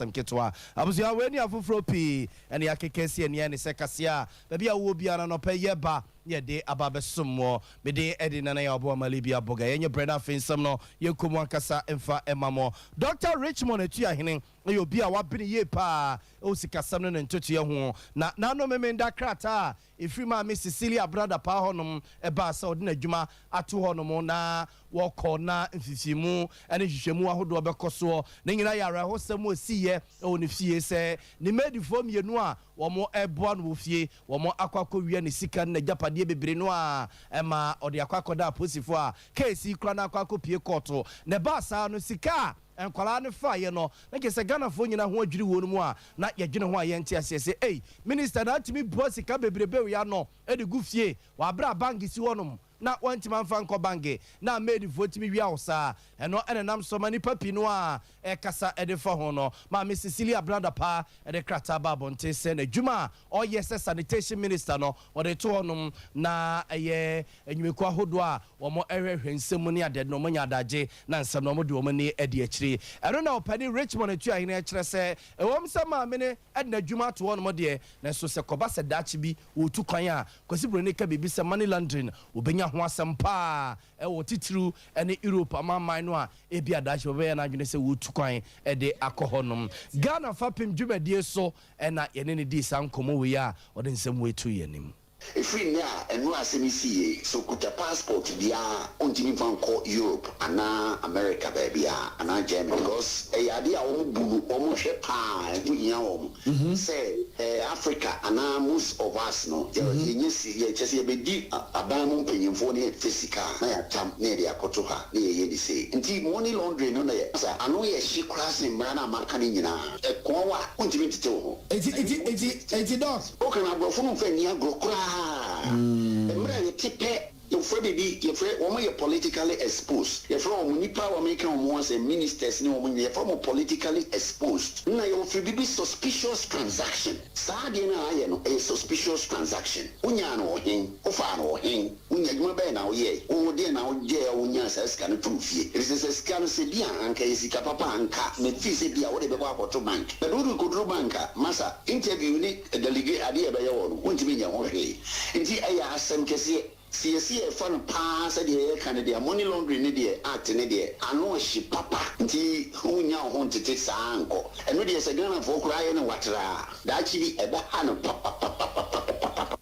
system ketwa abusia we ni afoforo pi ene yakekesi ene ne sekasia baby a wo bia no pɛ yeba ye de ababesomo me de edina na ya obo malibia boga yenye brother finsam no ye komu ankasa emfa emamo Dr. Richmond etua hene e obi a wabene ye pa o sikasam no ntoto ye ho na no memenda krata efiri ma me Cecilia brother pa honom e ba sa odi na dwuma ato honom na woko na mfifimu ene hwehwemu ahodo bekoso na nyina yara hosam osiye o ne fie se ne medifo mienu a wo mo eboa no fie wo mo akwakọ wie ne sika na japade bebre no a ema odi akwakoda aposifo a case kura na akwakọ pie court ne ba sa no sika enkwala ne fa ye no na ke se Ghana fo nyina ho adwiri wo no mu a na ye gene ho a ye ntia se minister na timi bo sika bebrebe we ya no e de gufie wa bra bank si wonom na wanti manfa nko bange na made vote mi wia osa eno enenam so mani papi no a e kasa e de fa ho no ma me Cecilia brother pa e de krata ba bonte se na djuma o yes sanitation minister no o de to honum na eye enyumeku ahodo a wo mo ehwehwe nsem ne ade no mo nya adaje na nsem no mo de wo mo ne ade akiri eno na opani Richmond etu ahine akire se e wo msa ma me ne ade na djuma to honum de na so se koba se dachi bi wo tu kwan a kwasibro ne ka bibi se money laundering obenya ho asempa e wo titru ene Europe amamai no a ebi adachi be na adwene se wo tu kwan e de akohonum Ghana fapem dwumadie so na ye ne di sankomo we a o de nsem we tu yenim Free now and no SMC, so could a passport be on from Europe and now America, baby, and now Germany, because a idea almost a pie, say Africa, and now most of us know, you see, just a bit deep, a bamboo opinion for the physical, near the Akotoha, near the say, and money laundering on there. I know she crossing Brana Macanina, a Kowa, continue to tell. It's dogs. Okay, I go from Fenia go cry. Your friend be your friend you're politically exposed. Your friend when power making once a ministers no when you're from politically exposed. Now your friend be suspicious transaction. Sadina no a suspicious transaction. Unya no hin, ofa no hin, unya juma be na ye. O de na o je unya sa scan proof ye. It is a scan se bia anka isika papa anka me fi se bia wo de be kwa to bank. But do go banka masa interview ni delegate ade be ye wo. Untimi nya ho hwe. Nti aya asem kese CSC fun pass the Canada money laundering the act in the ano she papa nti hunya ho tete sanko eno de se Ghana for cry no watra that chi ebe ano papa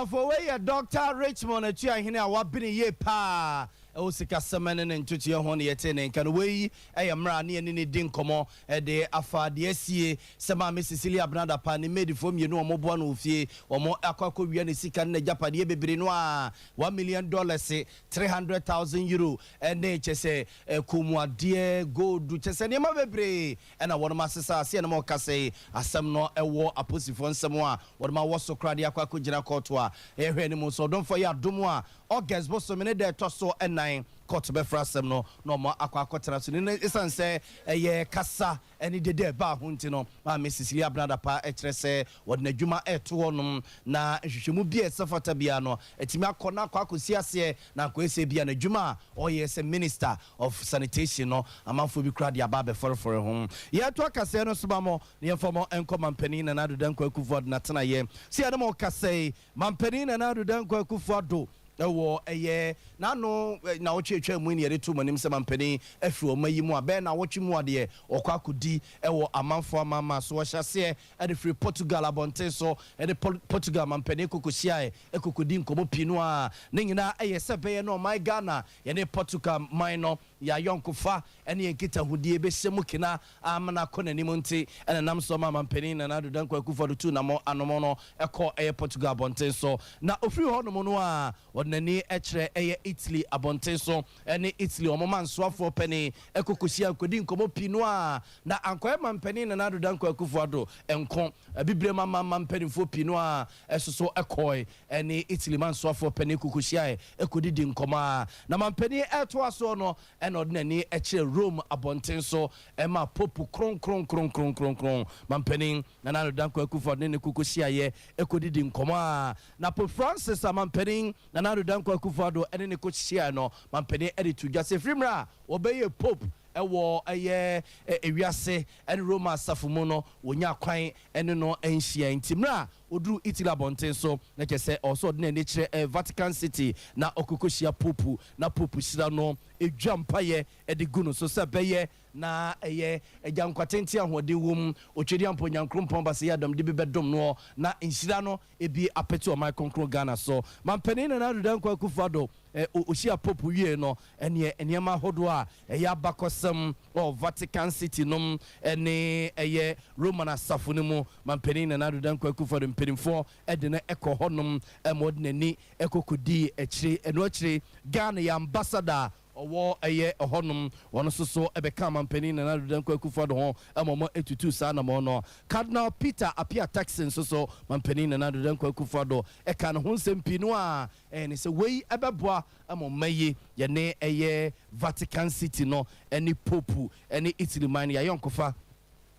for way Dr. Richmond etu ahene a wabene ye pa o sika semene ne ntutu ye ho ne yete ne kan we mra ne ne din komo de afade asie sema me Cecilia brother pa ne made for me no omobo na ofie omo akwakọ wi ne sika ne japade bebre no a $1 million 300,000 euro ene chese komuade gold chese ne ma bebre ena wono masesa ase ne mo kase asem no ewo aposifo nsem a wono ma wo sokrade akwakọ gina koto a ehwe ne mo so don for ya domo a August boso me ne de toso enan court be frasem no mo akwakotena so ne isan se ye kasa eni dede ba ho nti no ma me Cecilia brother pa ekrese wodna dwuma eto honum na hwehwemu bi esafata bia no etimi akona akwakosi ase na akwese bia na dwuma o ye se minister of sanitation no amanfo bi kra dia ba be forfor ho ye to akase no so ba mo ne informo enko mampani na nadu dan kwakufu na tena ye si adam o kase mampani na nadu dan kwakufu do ewo eye na no na ochetwa mu ne yere to manim se mampani afi o mayi mu a be na wochi mu ade okwakodi ewo amanfo amama so hyase e de free Portugal abonte so e de Portugal mampani kokosia ekokodi nkomo pinu a ne nyina eye se be no my Ghana ye ne Portugal mine ya yonkofa ene nkita hudie be hyemu kina amana konanim nti ene nam so mampani na nadu dan kwakufa do tu na mo anomo no ekọ eye Portugal abonte so na ofri ho no mo no a nani echre eye Italy abonten so ene Italy omoma nsoafo pani ekokosia kodi nkomo pinu a na ankoe mampani na nadu dan kwakufu ado enko bibre mama mampani fo pinu a esoso ekoi ene Italy man nsoafo pani ekokosia ekodi di nkoma na mampani eto aso no ene odnani echre Rome abonten so ema popu kron mampani na nadu dan kwakufu ado ne ekokosia ye ekodi di nkoma na Pope Francis mampani na Dankwa Kufado ene ne kochia no mampene editu jase frimra obeye pope ɛwɔ ɛyɛ ewiase ɛne Roma asafo mu no wonya kwan ɛne no enhyia ntimra oduru Italy abonten so na kyese also de na kyerɛ Vatican City na okokoshia popu na popu shira no edwa mpaye ɛde gu no so sɛ bɛyɛ na ɛyɛ agyankwatenti ahoɔden wom otwedi ampo nyankrompɔn ba se yadam de bebɛdom no na nhyira no ebi apete o my konkro Ghana so mampani na adudan kwa kufado oshia popu wie no ɛne enema hodo a ɛyɛ abakɔsɛm o Vatican City nom ɛne ɛyɛ Roman asafo no mu mampani na adudan kwa kufado mperinfo ɛde na ɛkɔ honom ɛmodnani ɛkokodi ɛkyire ɛno akyire Ghana ya ambassador owo eye ohonum wono soso ebeka mampani na nadudan kwa kufado ho amomo etutu sa na mo no Cardinal Peter apia taxin soso mampani na nadudan kwa kufado eka no nsempi no a ne se wei ebeboa amomaye ye ne eye Vatican City no eni popu eni Italy man ya yonkofa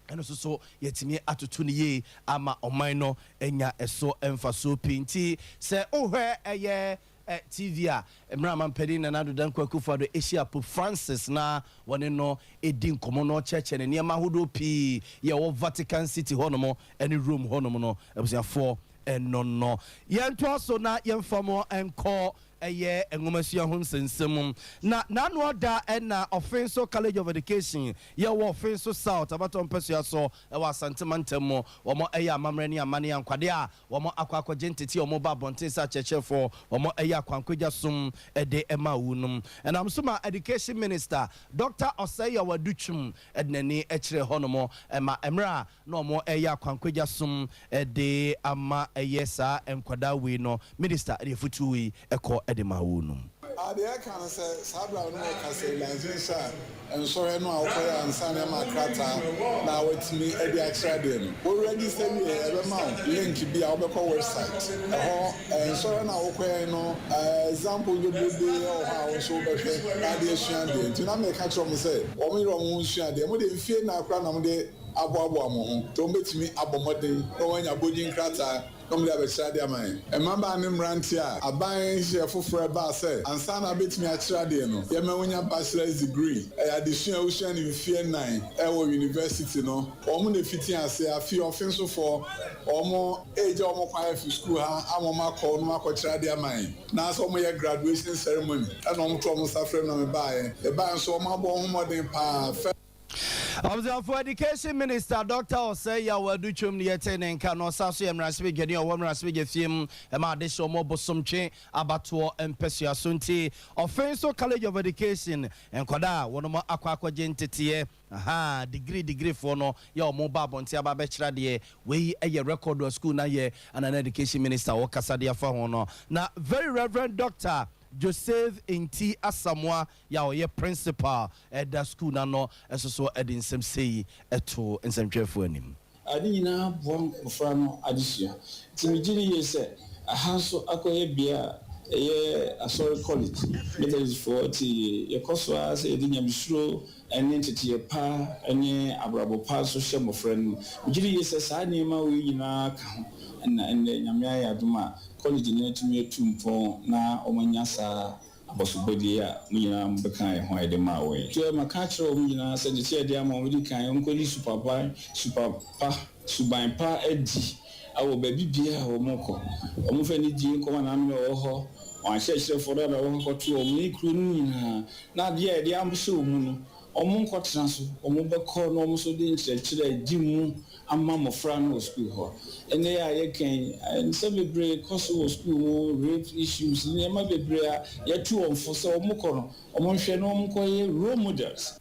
eno soso yetimi atutu ne ye ama oman no enya eso emfaso pinti se ohwe eye TV a Emra Pedi na Nadudan Kwakufa do Asia Pope Francis na wane no edin komo no church ne niam ahodo pi ye wo Vatican City honomo ene Rome honomo no ebusiafo no yento aso na yemfamo enko eye engomasia ho nsensem na no da na Offenso College of Education ye wo Offenso South abaton pesua so e wa Santimantem mo wo mo eye amamre ne amane ankwade a wo mo akwakwaje ntete wo mo ba bonten sa chechefo wo mo eye akwankwaja sum ede ema wunum and am suma Education Minister Dr. Osaya Waduchum ednani ekire honomo ema emra no mo eye akwankwaja sum ede ama eye sa enkwada we no minister ede futuwi eko edema wunum Adia can say Sabra no can say Lanzisa and so no akoya and Sanya Makrata now with me Eddie Extradian. We register me every month link be our website. And so now akoya no example you be or how so be Adia Shande. Do not make catch on say o me ro mu Shande. Mo dey fear na kra na mo dey abo mo ho. To metimi abomode no wanya bodin krata. Come there be shade amai. E mamba ni mranti a aban hye foforo ba say ansa na betimi a chirade no. Ye ma wonya bachelor's degree. E addition ocean in fear 9 e wo university no. Omo na fiti ase afi offenso for omo age omo kwa fi school ha amoma call no akọchirade amai. Na so omo ye graduation ceremony. E no omo to omo safre na me ba e ba nso omo abo ho modern pa. For Education Minister Dr. Osaya Waduchum yetene nka no saso yemrasebe geni o wemrasebe gefiem e ma de shomo bosomche abato empesua sonti Offenso College of Education enkoda wono akwaje ntete aha degree for no ya omo ba bonti aba be kira de we eye record of school na ye an Education Minister wo kasa de afa ho no na very Reverend Dr. Joseph Inti Asamoah ya oye principal at the school na no eso edin sem sei eto nsentwefo anim adi nyina bom ofra no adisia timigiri ye se ahanso akoye bia eye asori college methodist for ti ye koso ase edi nyamsuro ene tete pa ene abrabo pa so hye mofra no migiri ye se sa nema we nyina ka na ene nyamya ya duma college ne tumi etumpo na omanyasa abosobodi a nyina mbeka ho ede ma we to ma ka kire o nyina se de tie de ama o di kan onkoli suban pa edi awo baby bia o moko o mo fe ni di nko na no o ho o ahyehyere foro na o ko to o mi kru nyina na de am so mu no o mo nkotra so o mo beko no o mo so de nkyerɛkyerɛ di mu amma mofra no school ho ene ya ye kan and some bebre koso school rape issues ne ma bebre ya tu onfo so o mo kono o mo hwe no o mo koye role models.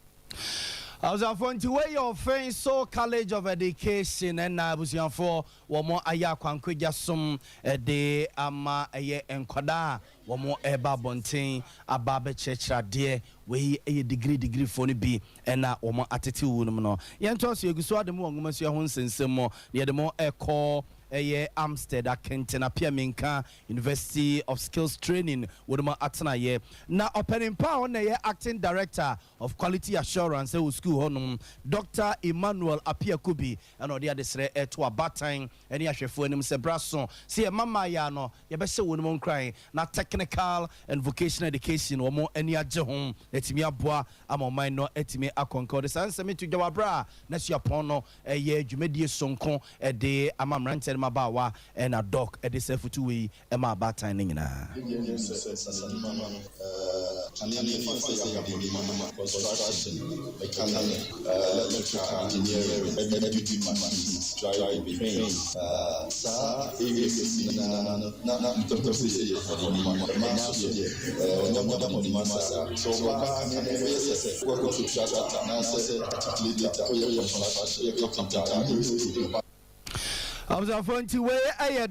I was going to wear your friends so College of Education and I was young for one more aya kwankweja sum de ama eye enkwada one more eba bontin ababe church de we a degree for be and na one more attitude no yen to so you so ademu ngoma so ho nsensem mo ye de mo e call Amstead Akenten apia minka University of Skills Training woduma atena ye na opening power na ye acting director of quality assurance e school honum Dr. Emmanuel Apia Kubi and odi adesre to abatan eni ahwefo anim se braso se mama ya no ye be se wonum nkran na technical and vocational education wo mo eni age ho etimi aboa amoman no etimi akonko de sanse metu dwabra na suapon no ye dwumedie sonko de amamrante mabawa na doc de sefutu we ma abatan ni nyina electrical engineering, heavy-duty machines, driving, trains,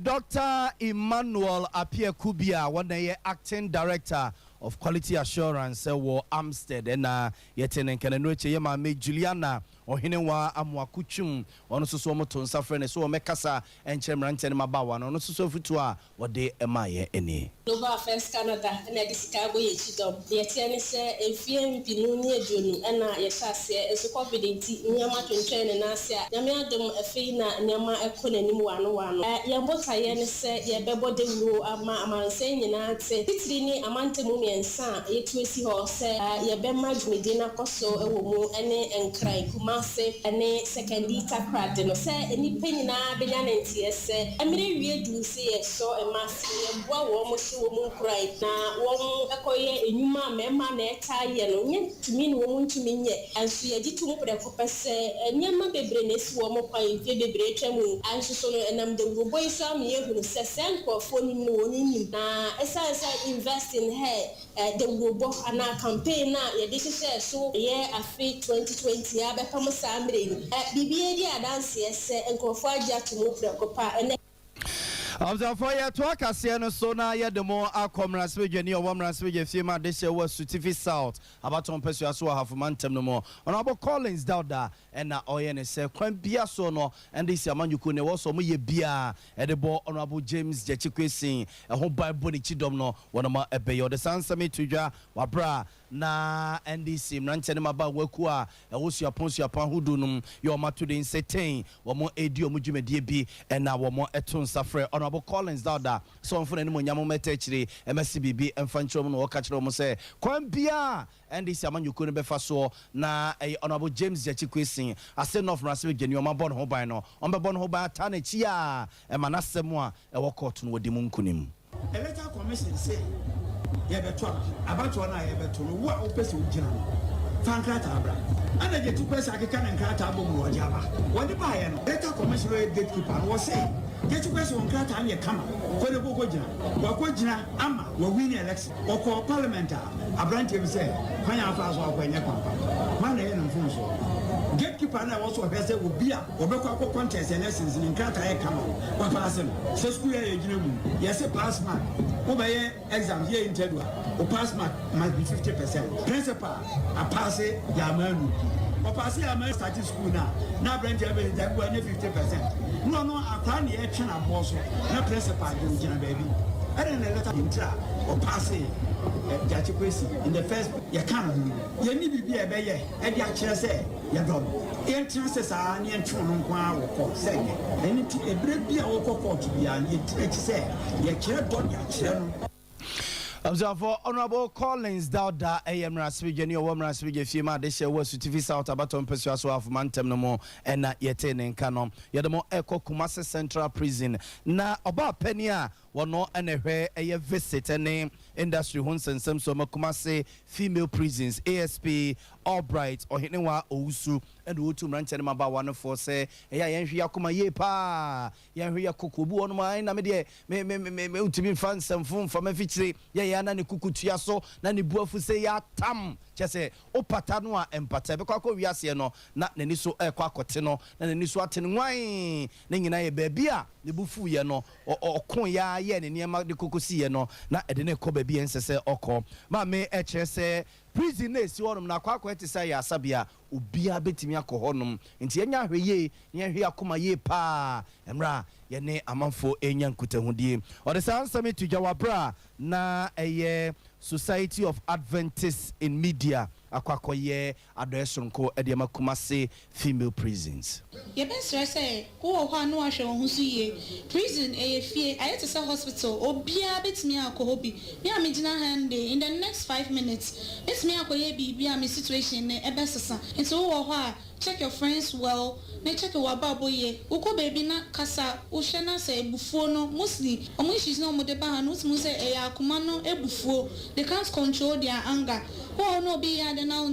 Dr. Emmanuel Apia Kubia, one day acting director of quality assurance wo Amstead na yetene kananoche yema me Juliana ohinewa amwakuchum ono soso moto nsafre ne so mekasa enchemrante ne mabawa no soso futu a wode emaye eni Global Affairs Canada na disikago ye chidom yetiane se efie mpinu ni eduonu na yesase eso confidenti nyama twentwene na asia nyame adom afei na nyama ekonanim wano yembota ye ne se ye bebode wuro ama amanse nyina te titiri ni amantemu miensa yetuesi ho se ye bema dwumedi na koso ewo mu ene enkran kumase ene sekendi takrade no se eni penyina benya ntie se emire wie du se ye so emase ye boa wo mo wo mu krai na wo ekoye enyuma mema na etaye no nye tumi ni wo mu ntumi nye anso ye ditu mu preko pese nyama bebre na esi wo mo kwan vie bebre twemu anso so no enam de wo boy so am ye hunu se senkofo ni no woni na esa invest in her the robo ana campaign na ye de hye so ye afi 2020 ya be pam samre ni bibie di adanse ese enkofo agya to mu preko pa for ya to akase no so na ye demo akomra swedwani o wamra swedwe fiema de she was Sutifi South abaton pesu aso hafumantem no mo Honorable Collins Dauda na oye ne se kwan bia so no and this amanyuku ne wo so mo ye bia e de bo Honorable James Jechikwesin ho Bible ni chidom no wonama ebeyo de sansame tudwa wabra na NDC mranche ne maba waku a wo suapon hudunum yo mato de inseten wo mo edi o mo dwumedie bi na wo mo eton safre Honorable Collins Dauda so on fune ni mo nyamo metachire MSBB emfanchiro no wakachiro mo se kwan bia NDC amanyuku ne befa so na Honorable James Jechikwesin ase no from Raswe Geni o ma bon ho ban no on be bon ho ban ta na chi a e manasem a e wo court no wodi mu nkunim electoral commission say ye beto about one ye beto no wo a opese ugina fankrata abra ana je tu pesa akeka na nkrata abo mu wodi aba wodi ba ye no electoral commission we gatekeeper no say je tu pesa nkrata anye kama ko de go gina wa ko gina ama wa win election o ko parliament abrante bi say kwan afa so akwanya pampa man na ye no mfun so gatekeeper na also pesa obi a obekwa ko contest elections ni nkrata ye kama wa pass no so school ye gina mu ye say pass mark Obaye exams here in Tedua, or pass mark must be 50%. Principal, a pass it, Yamanu. Or pass it, I'm starting school now. Now, Brent, I'm 50%. No, I can't hear China boss, no principal, baby. I don't let him try or pass it. In the first, you can't. You need to be a bayer, and you actually say, you're done. Entrances are near Tron or saying, and it's a break be a court to be an it say, you can't do your children. For Honorable Collins Dauda AM Raswigeni or Woman Raswig Fima, they share was Sutifi South Abaton Pesuaso of Mantem no more and not yet in Canon. Yadamo Echo Kumasi Central Prison. Na about Penia, one no and a visit a name industry hunts and some Kumasi female prisons, ASP, Albright, or Hinewa Ousu, and Utu Ranchen about 104 say, Yakuma Yepa, Yanria Kukubu on mine, Namide, may to be found some phone from a feature, nani kukutiaso nani buafu se ya tam chese opatanwa empata be kwako wiase no na nani so kwakote no na nani so atene nwan na nyina ye baabi a ne bufu ye no okon ya ye ne niema de kokosi ye no na ede ne ko baabi ensese okọ ma me chese prison na esi honom na akwa ete say ya asabia obia betimi akọ honom nti enya hweye nya hwe akoma ye pa emra ye ne amanfo enya nkutahudie odesa ansame tujawa bra na Society of Adventists in Media akwakoye adresonko ediama kumase female prisons. Ye best say ko ho anu ahwe wo so ye prison fie ayete say hospital obia betimi akọ hobi me amegina hande in the next 5 minutes betimi akoye bibia me situation ne ebesesa nti wo ho a check your friends well na check your baboye uko baby na kasa wo hwe na say ebufuo no mostly omo no mo de ba no mo say akoma no ebufuo they can't control their anger. Oh no, be ya the now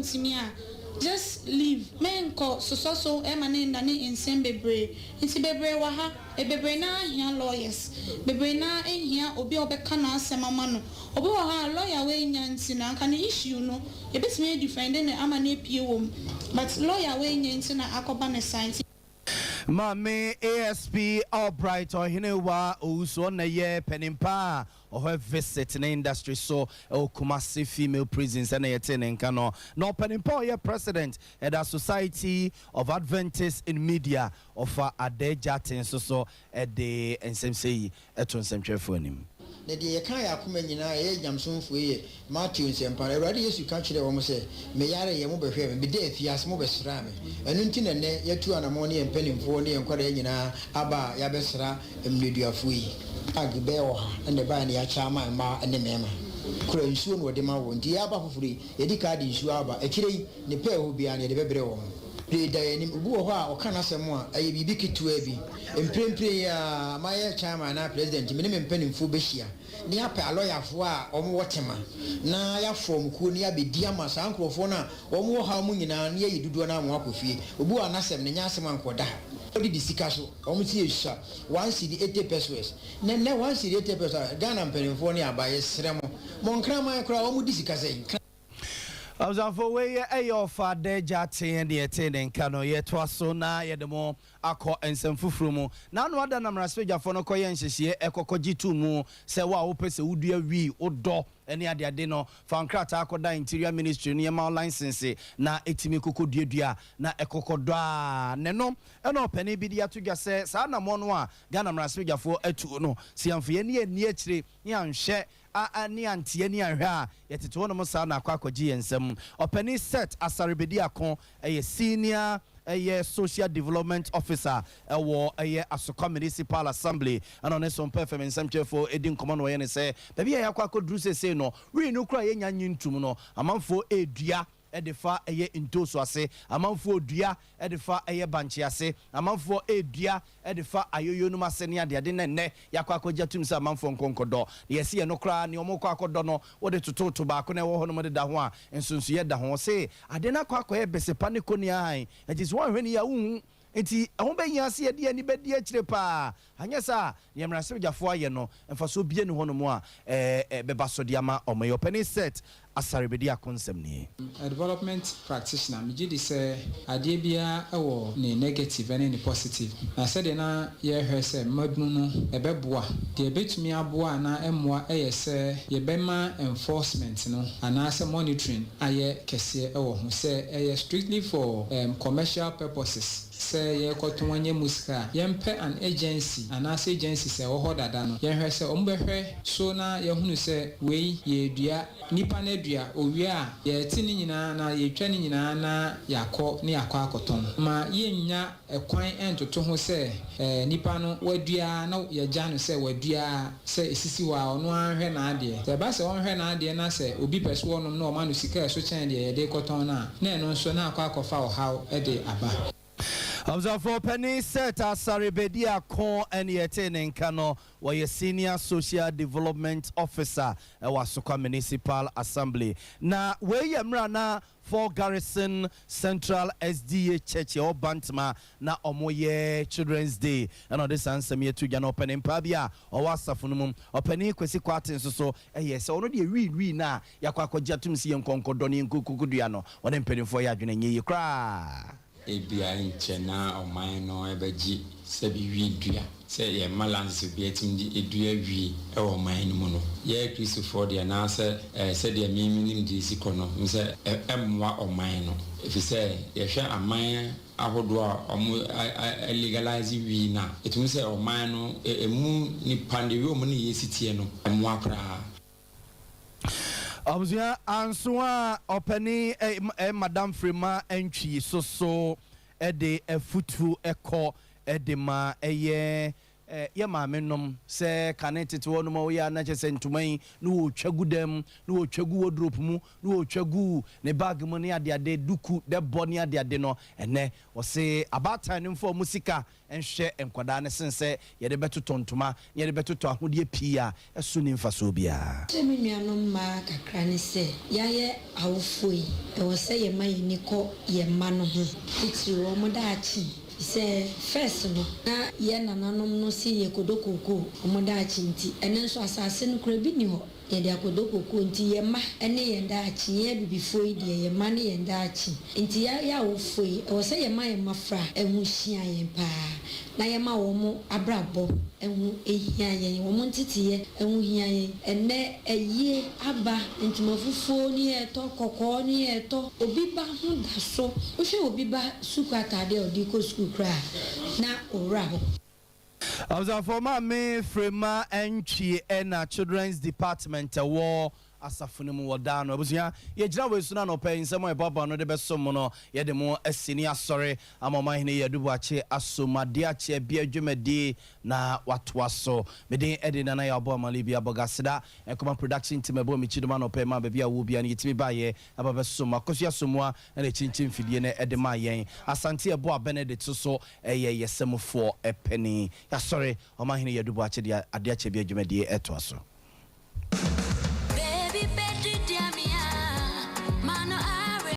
just leave. Men call so emane ndani insane bebre. Inti bebre waha e bebre na here lawyers. Bebre na here obi obeka na asema mano. Obi waha lawyer we nyanti na kan issue no. E betime defend na amane pie wom. But lawyer we nyanti na akoba na science. Mame ASP Albright or Hinewa Uso na ye penimpa or her visit in the industry so Kumasi female prisons and a kano no penimpa ye president at the Society of Adventists in Media of Ade Jatin so at the NSMC at him. Na de ye kan ya kuma nyina ye nyamsonfo ye Matthew nsempare awade Yesu ka kire wo mo se me yare ye mo behwe me de afiase mo besra me enu nti na ne yetu anamo ne empanimfo ne enkwara nyina aba ya besra emneduafo yi agbe wo ha ne ba ne ya chama ma ne mema kura nsuo no de ma wo nti ya ba fofuri ye di ka de nsuo aba akire ne pe ho bia ne de bebre wo Dayanim Ubu or Canasamo, a bibikitua bi, and Prempre my chairman, president, minimum penny for Beshia. Niapa lawyer for or Watema. Na ya from Kunia be Diamas, Uncle Fona, or more harmony, and ye do an wakufi, Ubu Anasem, Nasaman Koda. Odi disikaso omuti esha 1 cedi 80 pesos ne 1 cedi 80 pesos Ghana penny ni abaye sremo monkrama kra omu disikase I was for way a father jatting and the attending cano yet was so na yedemo ako and some fufrumo. Now, no other number of speaker for no coyensis here, eco cogitu mu, say wa opes a would we or do any other dinner, found crata akoda interior ministry near my license na etimiku dia na ecocoda neno, and no penny bidia to just say, Sana monwa, Ganam speaker for a two no, see I'm for any near tree, yan share. Ani anti ani ahwa yet to one mosa na akwakoji ensem openi set asaribedi akon a senior a social development officer or a Asoka municipal assembly and on some performance some for edin command way and say baby akwako druse say no we no kra ye nyanyin tum no amanfo edua edifa eye intoso ase amanfo dua edifa eye banchi ase amanfo edua edifa ayoyo no ase ne ade ne yakwa akogya tum se amanfo nkonkodo yesi ye no kra ne omokọ akodo no wode tototo ba ko ne wo ho no de da ho a ensonso ye da ho se ade na akwa akoye besepa ne koni an ejis won hwe ne ya wu enti ahon be nya se de ani be de akire pa anyesa ye mrase gyafo aye no emfaso bie ne ho no mu a beba so de ama omoyo penny set asaribedi akonsem ni a development practitioner me gidi say ade bia ewo ne negative and ne positive na said na ye hwe say madunu no ebeboa de betumi aboa na emmoa say ye bema enforcement no anase monitoring aye kese ewo ho say strictly for commercial purposes say ye kotonwanye musika yempe an agency anase agency say wo dada no ye hwe say ombehwe so na ye hunu say we ye dua nipa na dua owia ye tini nyina na ye twa ni nyina na yakọ ne yakọ akoton ma ye nya ekwan entoto ho say nipa no wadua na ye gya no say wadua say esisi wa ono anhwe na ade say ba say onhwe na ade na say obi pese wonom na o ma no sika so chen de ye de koton na eno nso na akọ akofa o how e de aba for penny set asaribedi akon and yetene kano wa ye senior social development officer wa Asoka municipal assembly na we ye mra na for Garrison Central SDA Church or Bantama na omoye Children's Day and on this answer me to Jan opening pabia or wasafunum opening kwesi kwatin so yes already we na yakwa kwajatum si enkonkodoni nkukuduano on empedin for ya dwene ye kra ebia nchena oman no ebeji se bi wi dua se ye balance bi etim di edua wi e oman no mu no ye Christopher de na se de mimi di sikono nse emwa oman no if say ye hwe aman ahodo a omo legalize wi na etum se oman no emu ni pande wi omo ni yesitie no emwa kra Abuzia answa openi Madam Frema entry so de futu eko de ma ye maame nom se kanetete wonu ma wo ya na chese ntuman no otwagu dem no otwagu wardrobe mu no otwagu ne bag mu ne ade duku de boni ade no ene wo se abatan mfo musika enhwe enkwada ne sense ye de betoto ntoma ye de betoto ahode pia eso ni mfaso bia se me nuanom ma kakra ne se yaye awofoi e wo se ye mayi ni ko ye ma no ho titiri wo mo da achi se first no na ye nananom no si ye kodokoko omoda achinti ene nso asase no kura bi ni ho ye de akodokoko nti ye ma ene ye nda achi ye bibifoi de ye ma ne ye nda achi nti ya wo foi e wo se ye ma ye mafra ehu hia ye pa na ye ma wo mo abrabo ehu ehia ye wo mo ntitiye ehu hia ye ene eye aba nti mafufuo ni eto kokko ni eto obi ba hu da so wo hwe obi ba suku atade odi ko suku kra na ora ho I was a former me Frema entry in a children's department war asafunu wadano abusia ye gira we suna no pay nsemo e baba no de besom no ye de mo asini asore amoma hene ye dubu ache asomade ache bia dwumadi na watwaso meden edi na ya abo amalibi abogasida ekoma production team ebo mi chiduma no pay ma bia wo bia na yetimi ba ye aba besom akosu asomwa na chinchin fidie na ede ma yen asante ebo Benedict so eye yesemfo epeni ya sorry oma hene ye dubu ache dia ade ache bia dwumadi etwaso